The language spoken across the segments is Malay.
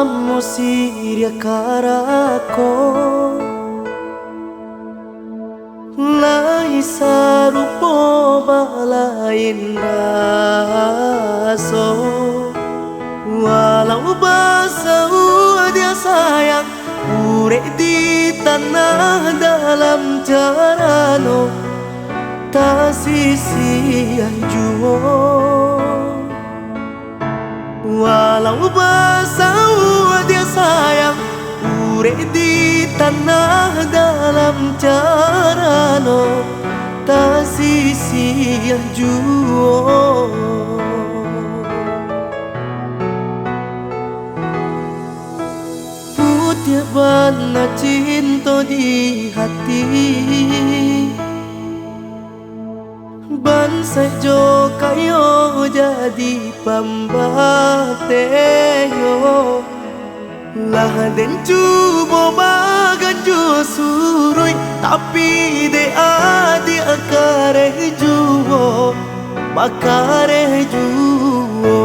Siria karako lai sarupo balain raso walau basau dia sayang urek di tanah dalam jarano tak sisian juo walau basau dia sayang urek di tanah dalam jarano tak sisian juo putih bana cinta di hati ban sejo kayo jadi pambateyo lah den cubo bagan jo surui tapi de adi akare juo bakare juo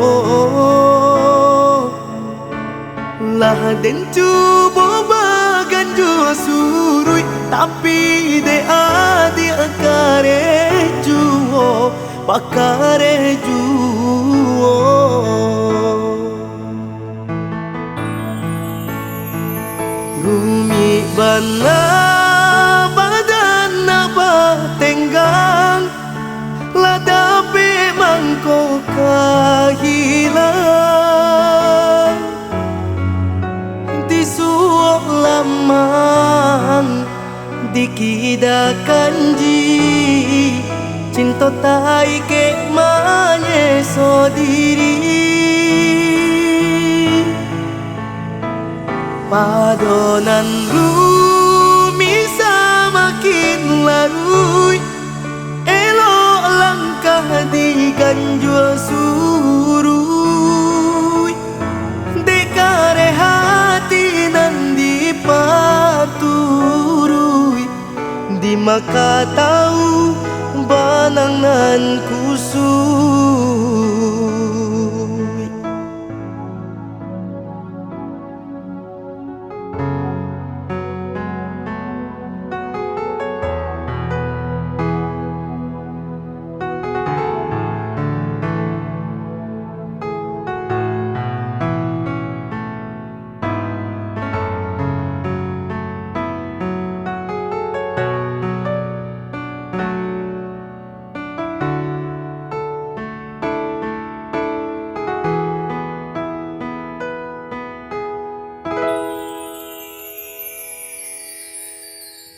lah den cubo bagan jo surui tapi de adi akare juo bakare juo rumi bana badan apa tenggang ladape mangko kahilang disuok lamang dikida kanji cinta tai ke manye sodiri padonan rumi semakin larui elok langkah di ganjul surui dekare hati nan dipaturui di maka tahu banang nan kusui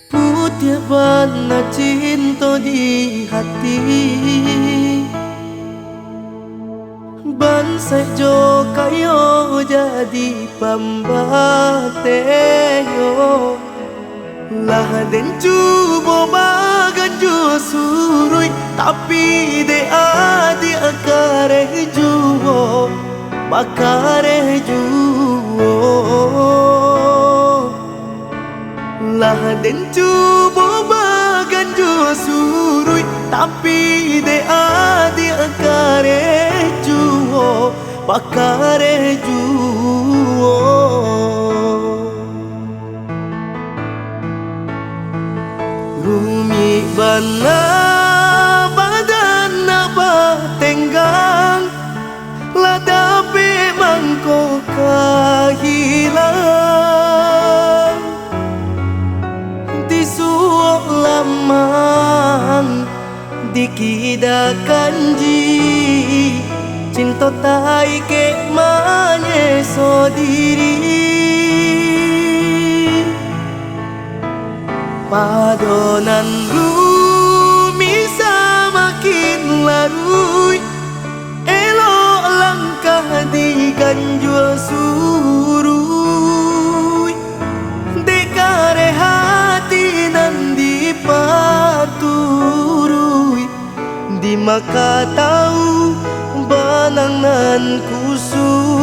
putih bana cinta di hati ban sejo kayo jadi pambateyo lah den cubo bagan jo surui tapi de adi akare juo bakare juo lah den cubo bagan jo surui tapi de adi akare juo bakare juo rumi bana badan apa tenggang ladape mangko kahilang disuok lamang dikida kanji cinta tai ke manye sodiri padonan rumi semakin larui elok langkah di ganjul surui dekare hati nan dipaturui di maka tahu banang nan kusui